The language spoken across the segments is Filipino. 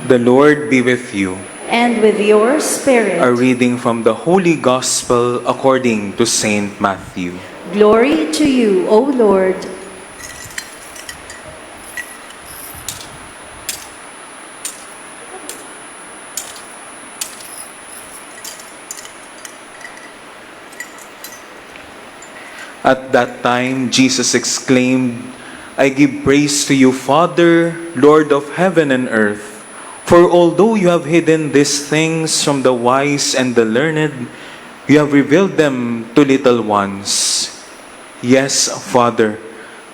The Lord be with you. And with your spirit. A reading from the Holy Gospel according to Saint Matthew. Glory to you, O Lord. At that time, Jesus exclaimed, I give praise to you, Father, Lord of heaven and earth. For although you have hidden these things from the wise and the learned, you have revealed them to little ones. Yes, Father,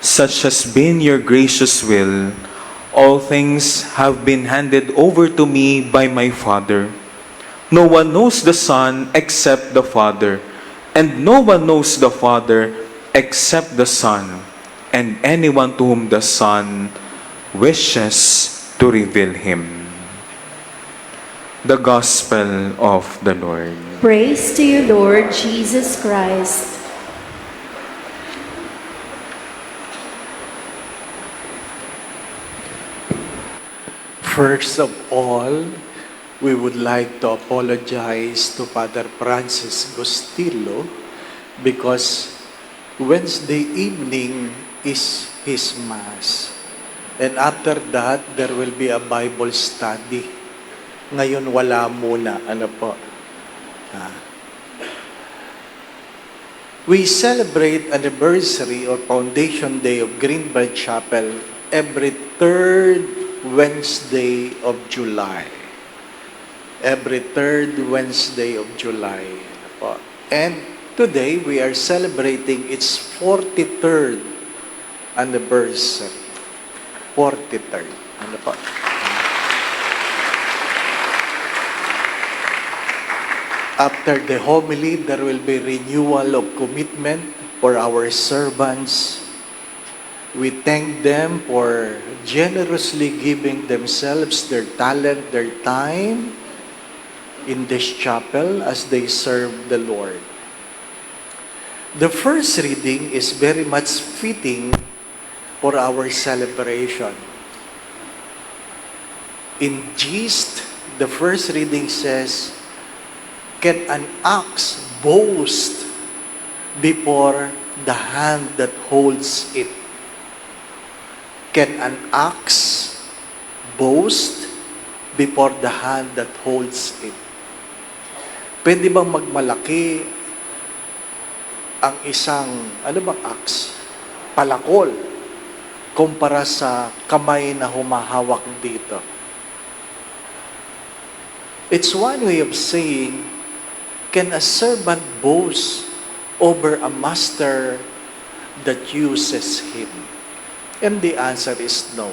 such has been your gracious will. All things have been handed over to me by my Father. No one knows the Son except the Father, and no one knows the Father except the Son, and anyone to whom the Son wishes to reveal him. The Gospel of the Lord. Praise to you, Lord Jesus Christ. First of all, we would like to apologize to Father Francis Gostillo because Wednesday evening is his Mass. And after that, there will be a Bible study. Ngayon wala muna. Ano po? We celebrate anniversary or Foundation Day of Greenbelt Chapel every third Wednesday of July. Every third Wednesday of July. Ano po? And today, we are celebrating its 43rd anniversary. 43rd. Ano po? After the homily, there will be renewal of commitment for our servants. We thank them for generously giving themselves, their talent, their time in this chapel as they serve the Lord. The first reading is very much fitting for our celebration. In gist, the first reading says, can an ox boast before the hand that holds it? Can an ox boast before the hand that holds it? Pwede bang magmalaki ang isang, ano bang ox? Palakol, kumpara sa kamay na humahawak dito? It's one way of saying, can a servant boast over a master that uses him? And the answer is no.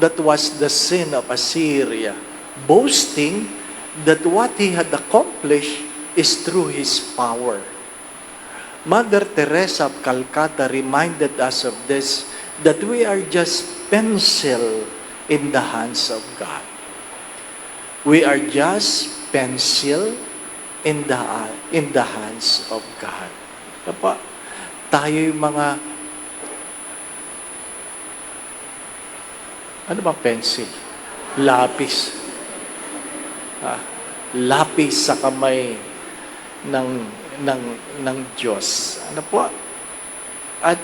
That was the sin of Assyria, boasting that what he had accomplished is through his power. Mother Teresa of Calcutta reminded us of this, that we are just pencil in the hands of God. We are just pencil in the hands of God. Kapa, tayo yung mga, ano ba pencil? Lapis. Lapis sa kamay ng Diyos. Ano po? At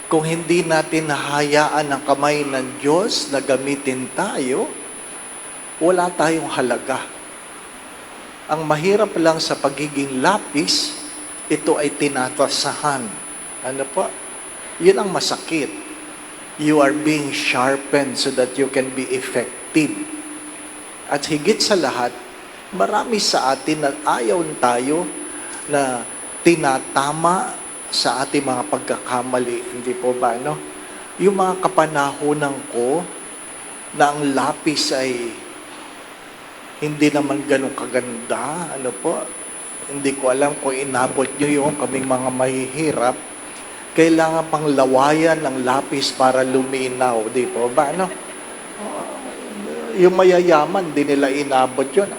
kung hindi natin nahayaan ang kamay ng Diyos na gamitin tayo, wala tayong halaga. Ang mahirap lang sa pagiging lapis, ito ay tinatasahan. Ano po? Yun ang masakit. You are being sharpened so that you can be effective. At higit sa lahat, marami sa atin na ayaw tayo na tinatama sa ating mga pagkakamali. Hindi po ba, no? Yung mga kapanahonan ko na ang lapis ay hindi naman ganun kaganda. Ano po? Hindi ko alam kung inabot nyo yung kaming mga mahihirap. Kailangan pang lawayan ng lapis para luminaw. Di po ba? No? Yung mayayaman, di nila inabot yun.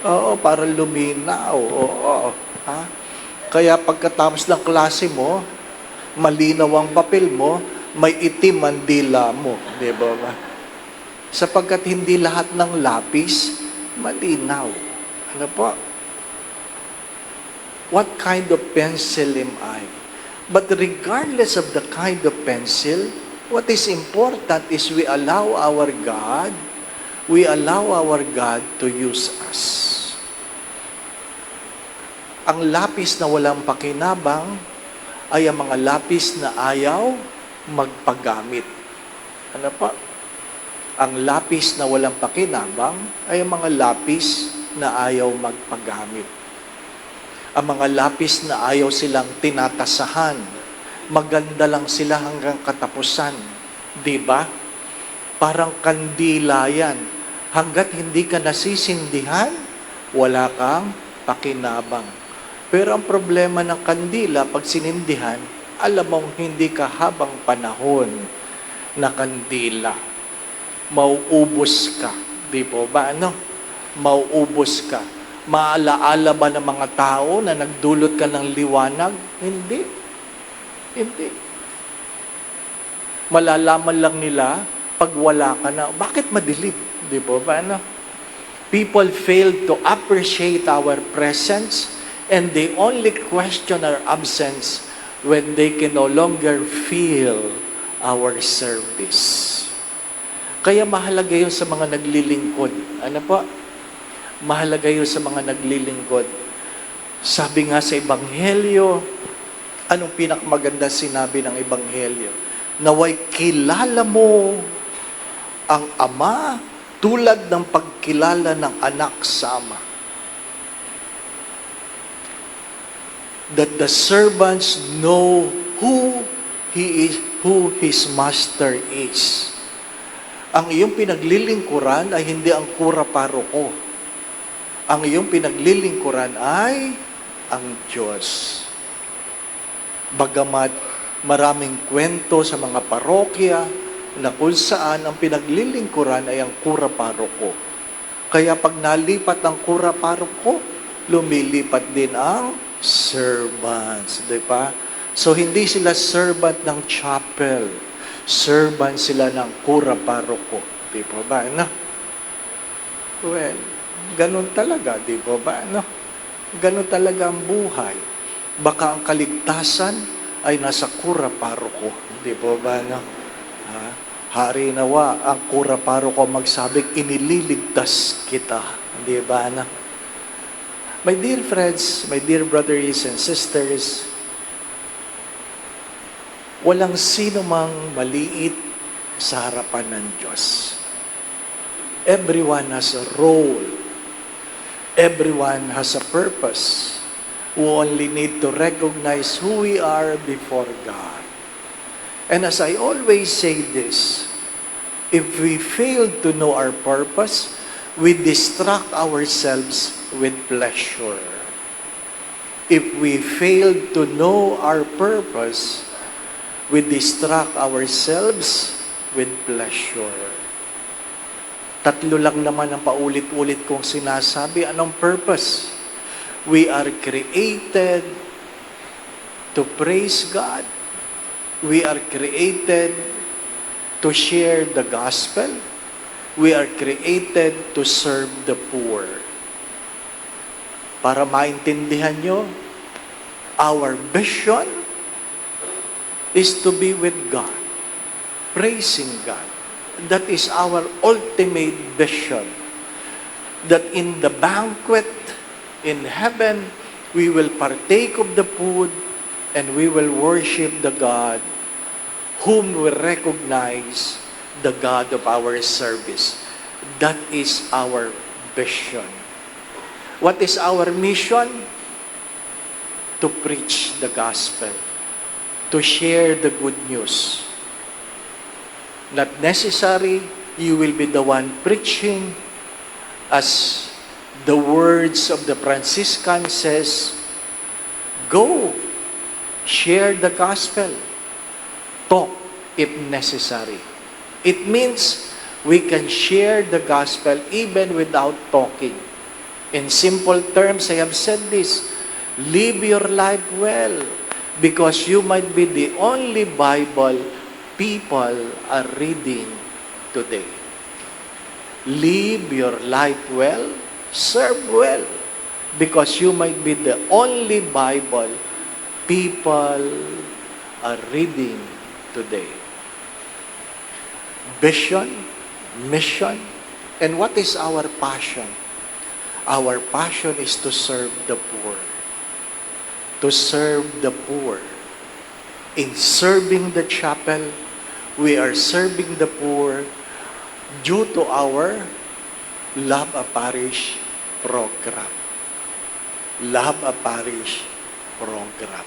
Oo, para luminaw. Oo. Ha? Kaya pagkatapos ng klase mo, malinaw ang papel mo, may itim ang dila mo. Di ba ba? Sapagkat hindi lahat ng lapis malinaw. Ano po? What kind of pencil am I? But regardless of the kind of pencil, what is important is we allow our God to use us. Ang lapis na walang pakinabang ay ang mga lapis na ayaw magpagamit. Ano pa? Ang lapis na walang pakinabang ay ang mga lapis na ayaw magpagamit. Ang mga lapis na ayaw silang tinatasahan. Maganda lang sila hanggang katapusan. Di ba? Parang kandila yan. Hanggat hindi ka nasisindihan, wala kang pakinabang. Pero ang problema ng kandila, pag sinindihan, alam mong hindi ka habang panahon na kandila. Mauubos ka. Di po ba? Ano? Mauubos ka. Maalaala ba ng mga tao na nagdulot ka ng liwanag? Hindi. Hindi. Malalaman lang nila pag wala ka na. Bakit madilim? Di po ba? Ano? People fail to appreciate our presence and they only question our absence when they can no longer feel our service. Kaya mahalaga yun sa mga naglilingkod. Ano po? Mahalaga yun sa mga naglilingkod. Sabi nga sa Ebanghelyo, anong pinakamaganda sinabi ng Ebanghelyo? Naway kilala mo ang Ama tulad ng pagkilala ng anak sa Ama. That the servants know who his master is. Ang iyong pinaglilingkuran ay hindi ang kura paroko. Ang iyong pinaglilingkuran ay ang Diyos. Bagamat maraming kwento sa mga parokya na kung saan ang pinaglilingkuran ay ang kura paroko. Kaya pag nalipat ang kura paroko, lumilipat din ang servants. Diba? So hindi sila servant ng chapel. Servant sila ng kura paroko. Diba ba? No? Well, ganun talaga, di ba? No? Ganun talaga ang buhay. Baka ang kaligtasan ay nasa kura paroko. Di ba? No? Hari nawa, ang kura paroko magsabing inililigtas kita. Di ba? No? My dear friends, my dear brothers and sisters, walang sino mang maliit sa harapan ng Diyos. Everyone has a role. Everyone has a purpose. We only need to recognize who we are before God. And as I always say this, if we fail to know our purpose, we distract ourselves with pleasure. If we fail to know our purpose, we distract ourselves with pleasure. Tatlo lang naman ang paulit-ulit kong sinasabi. Anong purpose? We are created to praise God. We are created to share the gospel. We are created to serve the poor. Para maintindihan nyo, our vision is to be with God, praising God. That is our ultimate vision. That in the banquet in heaven, we will partake of the food and we will worship the God whom we recognize the God of our service. That is our vision. What is our mission? To preach the gospel. To share the good news. Not necessary, you will be the one preaching, as the words of the Franciscan says, go, share the gospel, talk if necessary. It means we can share the gospel even without talking. In simple terms, I have said this, live your life well, because you might be the only Bible people are reading today. Live your life well, serve well, because you might be the only Bible people are reading today. Vision, mission, and what is our passion? Our passion is to serve the poor. To serve the poor. In serving the chapel, we are serving the poor due to our Love a Parish program. Love a Parish program.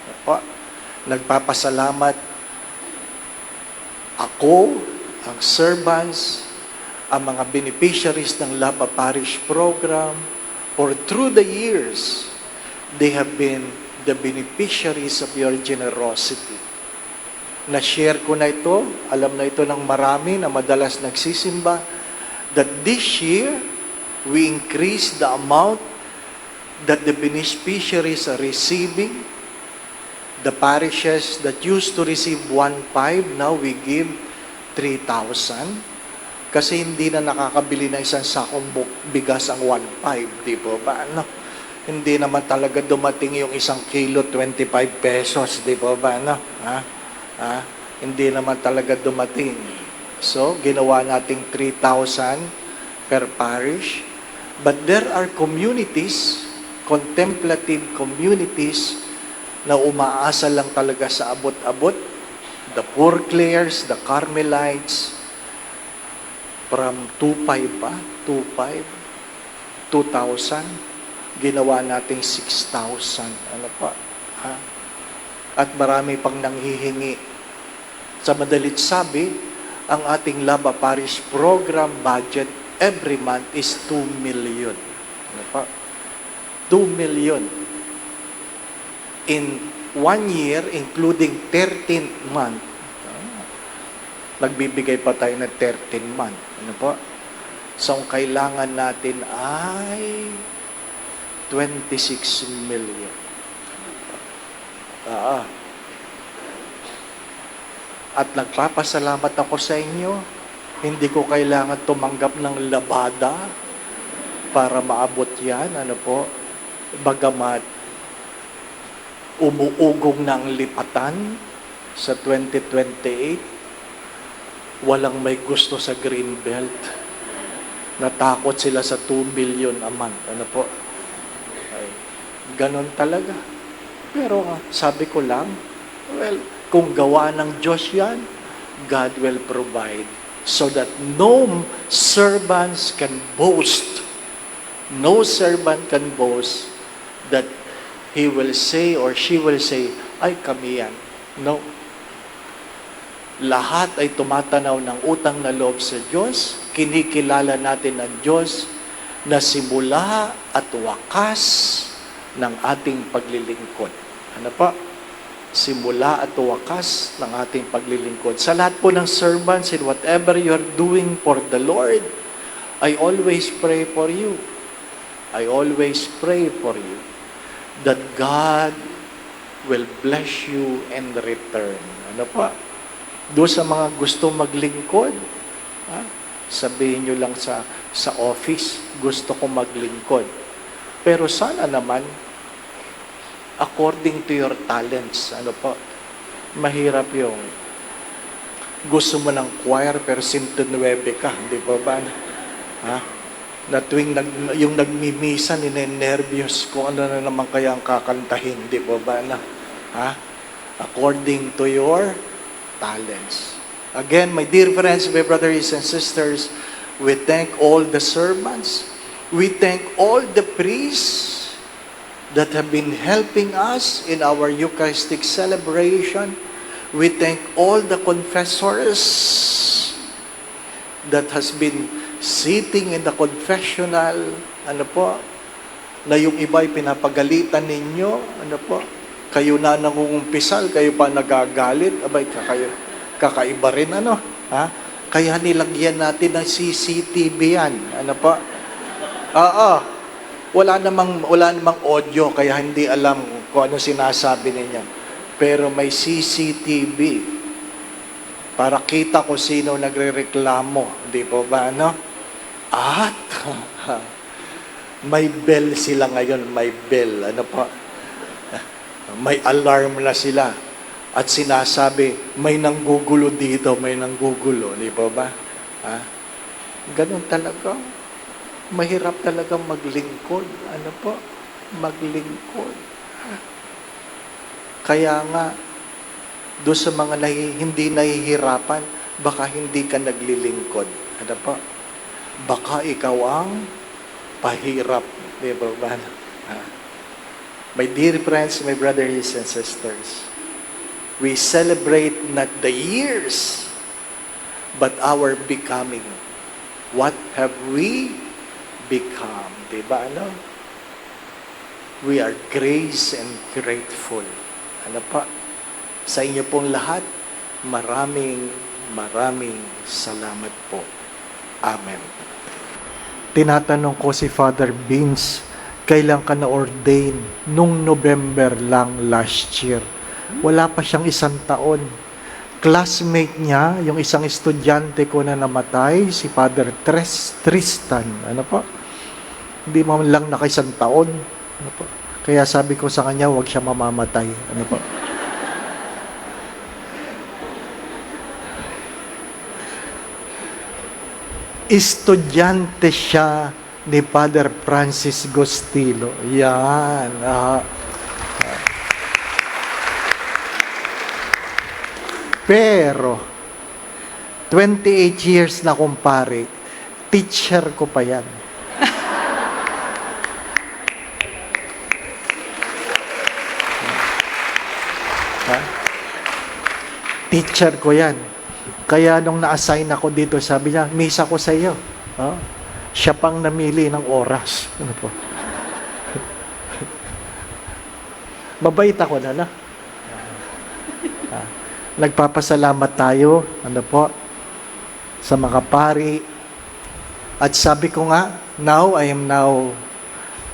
Opo. Nagpapasalamat ako, ang servants, ang mga beneficiaries ng Love a Parish program, for through the years, they have been the beneficiaries of your generosity. Na-share ko na ito, alam na ito ng marami na madalas nagsisimba, that this year, we increase the amount that the beneficiaries are receiving. The parishes that used to receive 1,500, now we give 3,000. Kasi hindi na nakakabili ng isang sakong bigas ang 1,500, di po ba? Ano? Hindi naman talaga dumating yung 1 kilo, 25 pesos, di po ba? Ano? Hindi naman talaga dumating. So, ginawa nating 3,000 per parish. But there are communities, contemplative communities, na umaasa lang talaga sa abot-abot. The Poor Clares, the Carmelites, from 2,500 pa? 2,500? 2,000? Ginawa nating 6,000. Ano pa? At marami pang nanghihingi. Sa madalit sabi, ang ating Love a Parish program budget every month is 2 million. Ano pa? 2 million. In 1 year, including 13th month, nagbibigay pa tayo ng 13th month. Ano po? So, ang kailangan natin ay 26 million. At nagpapasalamat ako sa inyo. Hindi ko kailangan tumanggap ng labada para maabot yan. Ano po? Bagamat umuugong ng lipatan sa 2028, walang may gusto sa Greenbelt. Natakot sila sa 2 million a month. Ano po? Ay, ganon talaga. Pero sabi ko lang, well, kung gawa ng Diyos yan, God will provide so that no servants can boast. No servant can boast that he will say or she will say, ay kami yan. No. Lahat ay tumatanaw ng utang na loob sa Diyos. Kinikilala natin ang Diyos na simula at wakas ng ating paglilingkod. Ano pa? Simula at wakas ng ating paglilingkod. Sa lahat po ng servants and whatever you're doing for the Lord, I always pray for you. I always pray for you that God will bless you in return. Ano pa? Doon sa mga gusto maglingkod, sabihin nyo lang sa office, gusto ko maglingkod. Pero sana naman, according to your talents, ano po, mahirap yung gusto mo ng choir pero 109 ka, hindi pa ba? Na tuwing yung nagmimisa, ninenervyos kung ano na naman kaya ang kakantahin, hindi pa ba? According to your talents. Again, my dear friends, my brothers and sisters, we thank all the servants, we thank all the priests that have been helping us in our Eucharistic celebration. We thank all the confessors that has been sitting in the confessional, ano po, na yung iba'y pinapagalitan ninyo, ano po, kayo na nangungumpisal, kayo pa nagagalit, abay, kakaiba rin, ano, Kaya nilagyan natin ng CCTV yan, ano po, wala namang audio, kaya hindi alam kung ano sinasabi ninyo. Pero may CCTV. para kita ko sino nagrereklamo. Di po ba, ano? At may bell sila ngayon, may bell. Ano po? May alarm na sila. At sinasabi, may nanggugulo dito, may nanggugulo. Di po ba? Ha? Ganun talaga. Mahirap talaga maglingkod. Ano po? Maglingkod. Kaya nga, doon sa mga hindi nahihirapan, baka hindi ka naglilingkod. Ano po? Baka ikaw ang pahirap. Di ba ba? My dear friends, my brothers and sisters, we celebrate not the years, but our becoming. What have we become? Di ba ano? We are grace and grateful. Ano pa? Sa inyo pong lahat, maraming salamat po. Amen. Tinatanong ko si Father Vince, kailan ka na-ordain? Nung November lang last year. Wala pa siyang 1 taon. Classmate niya, yung isang estudyante ko na namatay, si Father Tristan. Ano po? Hindi man lang naka 1 taon. Ano po? Kaya sabi ko sa kanya, huwag siya mamamatay. Ano po? Estudyante siya ni Father Francis Gostilo. Yan. Pero, 28 years na kumpare, teacher ko pa yan. Teacher ko yan. Kaya nung na-assign ako dito, sabi niya, misa ko sa iyo. Siya pang namili ng oras. Ano po? Mabait ako na. Nagpapasalamat tayo, ano po, sa mga pari. At sabi ko nga, I am now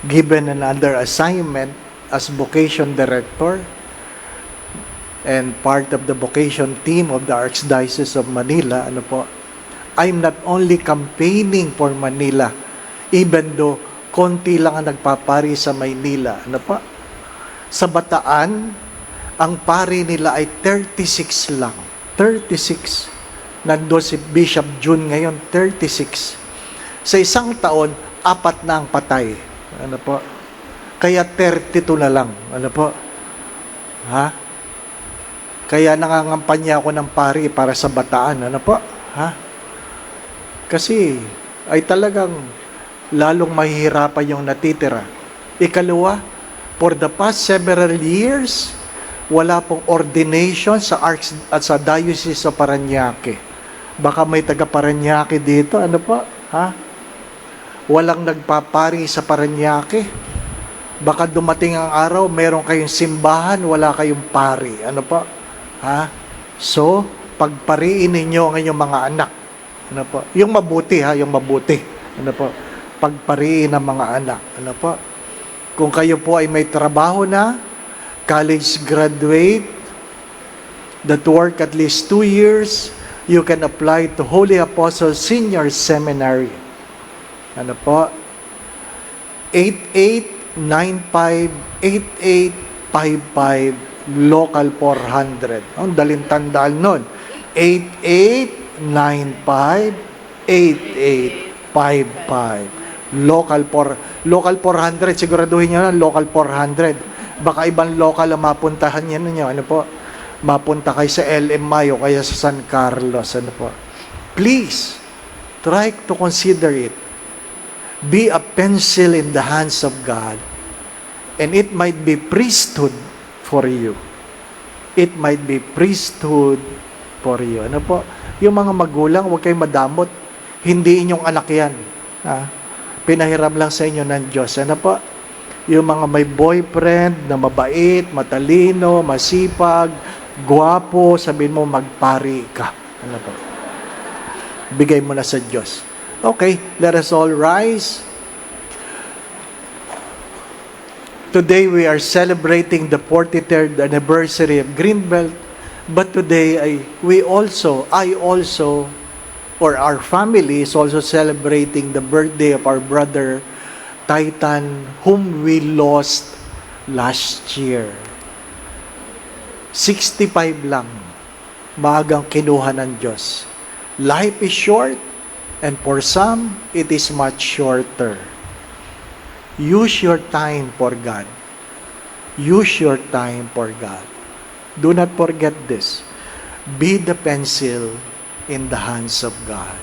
given another assignment as vocation director and part of the vocation team of the Archdiocese of Manila. Ano po? I'm not only campaigning for Manila, even though konti lang ang nagpapari sa Maynila. Ano po? Sa Bataan, ang pari nila ay 36 lang. 36. Nandun si Bishop June ngayon, 36. Sa isang taon, 4 na ang patay. Ano po? Kaya 32 na lang. Ano po? Ha? Kaya nangangampanya ako ng pari para sa Bataan. Ano po? Ha? Kasi ay talagang lalong mahihirapan yung natitira. Ikalawa, for the past several years, wala pong ordination sa at sa Diocese of Parañaque. Baka may taga Parañaque dito. Ano po? Ha? Walang nagpapari sa Parañaque. Baka dumating ang araw, meron kayong simbahan, wala kayong pari. Ano po? Ha? So, pagpariin ninyo ang inyong mga anak. Ano po? Yung mabuti, ha? Yung mabuti. Ano po? Pagpariin ang mga anak. Ano po? Kung kayo po ay may trabaho na, college graduate, that work at least 2 years, you can apply to Holy Apostle Senior Seminary. Ano po? 8895-8855 Local 400. Ang daling tandaan nun. 8895-8855. Local 400, siguraduhin nyo na, Local 400. Baka ibang local ang mapuntahan nyo. Ano po? Mapunta kayo sa LM Mayo, kaya sa San Carlos. Ano po? Please, try to consider it. Be a pencil in the hands of God. And it might be priesthood for you. It might be priesthood for you. Ano po? Yung mga magulang, huwag kayong madamot. Hindi inyong anak yan. Pinahiram lang sa inyo ng Diyos. Ano po? Yung mga may boyfriend na mabait, matalino, masipag, gwapo, sabihin mo, magpari ka. Ano po? Bigay mo na sa Diyos. Okay, let us all rise. Today we are celebrating the 43rd anniversary of Greenbelt But today, I also, or our family is also celebrating the birthday of our brother Titan, whom we lost last year. 65 lang, maagang kinuha ng Diyos. Life is short, and for some, it is much shorter. Use your time for God. Use your time for God. Do not forget this. Be the pencil in the hands of God.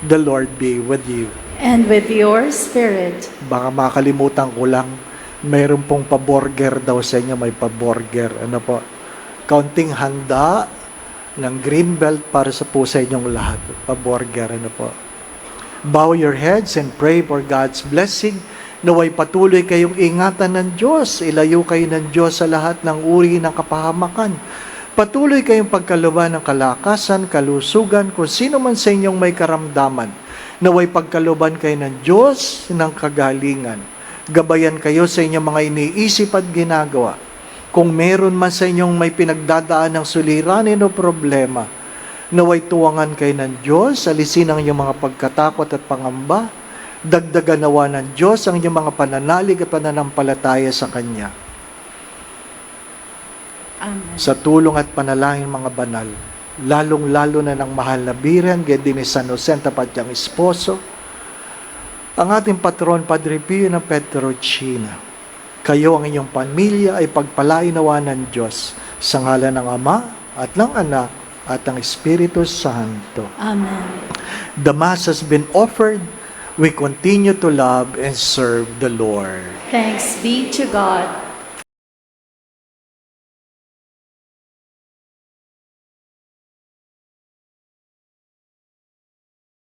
The Lord be with you. And with your spirit. Baka makalimutan ko lang, mayroon pong paborger daw sa inyo, may paborger. Ano po? Kaunting handa ng green belt para sa po sa inyong lahat. Paborger, ano po? Bow your heads and pray for God's blessing. Naway patuloy kayong ingatan ng Diyos. Ilayo kayo ng Diyos sa lahat ng uri ng kapahamakan. Patuloy kayong pagkaluban ng kalakasan, kalusugan, kung sino man sa inyong may karamdaman. Naway pagkaluban kayo ng Diyos ng kagalingan. Gabayan kayo sa inyong mga iniisip at ginagawa. Kung meron man sa inyong may pinagdadaan ng suliranin o problema, naway tuwangan kayo ng Diyos, alisin ang inyong mga pagkatakot at pangamba, dagdagan nawa ng Diyos ang inyong mga pananalig at pananampalataya sa Kanya. Amen. Sa tulong at panalangin mga banal, lalong-lalo na ng mahal na Biren, gaya din ni San Jose tapat niyang esposo, ang ating patron, Padre Pio ng Petrocina, kayo ang inyong pamilya ay pagpalain nawa ng Diyos sa ngalan ng Ama at ng Anak at ng Espiritu Santo. Amen. The Mass has been offered. We continue to love and serve the Lord. Thanks be to God.